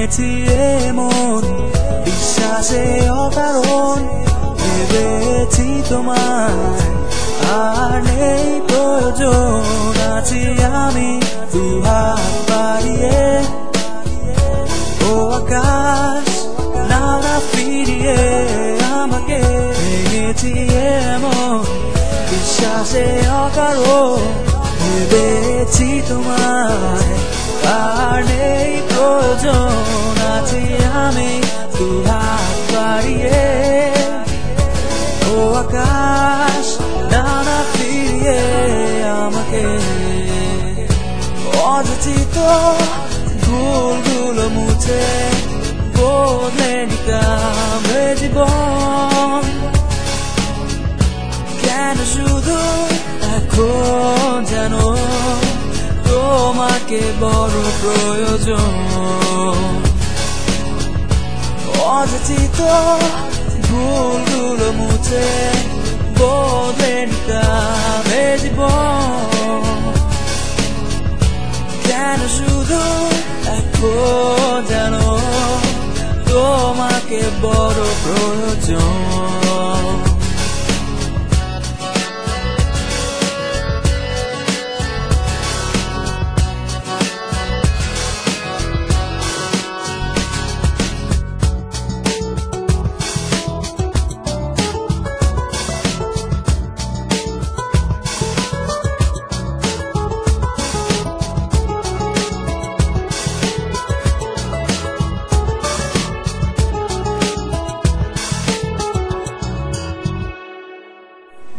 ভেঙেছি এমন বিশ্বাসে অকারণ ভেবেছি তোমায় আর নেই প্রয়োজন আছি আমি দুহাত বাড়িয়ে ও আকাশ নানা ফিরিয়ে আমাকে ভেঙেছি এমন বিশ্বাসে অকারণ ভেবেছি তোমায় আর নেই প্রয়োজন আছি আমি দুহাত বাড়িয়ে ও আকাশ নানা ফিরিয়ে আমাকে অযাচিত ভুলগুলো মুছে বদলে নিতাম জীবন কেন শুধু এখন যেন তোমাকে বড় প্রয়োজন অযাচিত ভুলগুলো মুছে বদলে নিতাম জীবন কেন শুধু এখন যেন তোমাকে বড় প্রয়োজন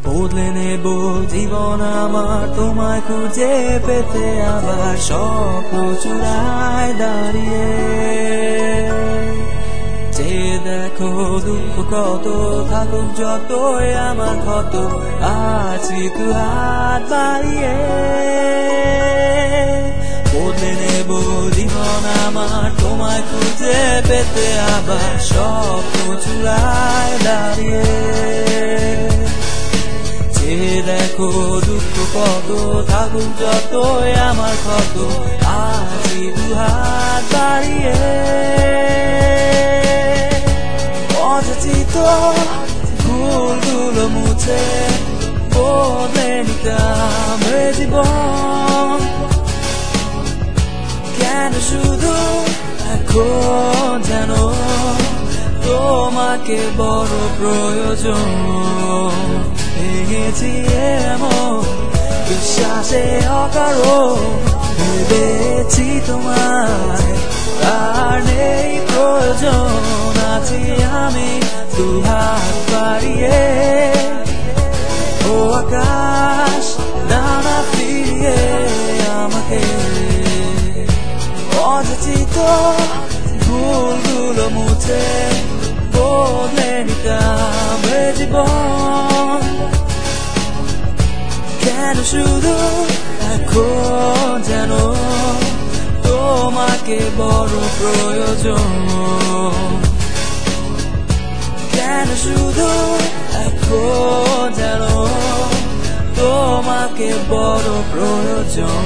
বদলে নেব জীবন আমার তোমায় খুঁজে পেতে আবার স্বপ্ন চূড়ায় দাঁড়িয়ে যে দেখো দুঃখ কত থাকুক যতই আমার ক্ষত আছি তু হাত বাড়িয়ে বদলে নেব জীবন আমার তোমায় খুঁজে পেতে আবার স্বপ্ন চূড়ায় দাঁড়িয়ে দেখো দুঃখ কত থাকুক যতই আমার ক্ষত আছি দুহাত বাড়িয়ে অযাচিত ভুলগুলো মুছে বদলে নিতাম জীবন কেন শুধু এখন যেন তোমাকে বড় প্রয়োজন ভেঙেছি এমন বিশ্বাসে অকারণ ভেবেছি তোমায় আর নেই প্রয়োজন আছি আমি দুহাত বাড়িয়ে ও আকাশ নানা ফিরিয়ে আমাকে অযাচিত ভুলগুলো মুছে বদলে নিতাম জীবন কেন শুধু এখন যেন তোমাকে বড় প্রয়োজন কেন শুধু এখন যেন তোমাকে বড় প্রয়োজন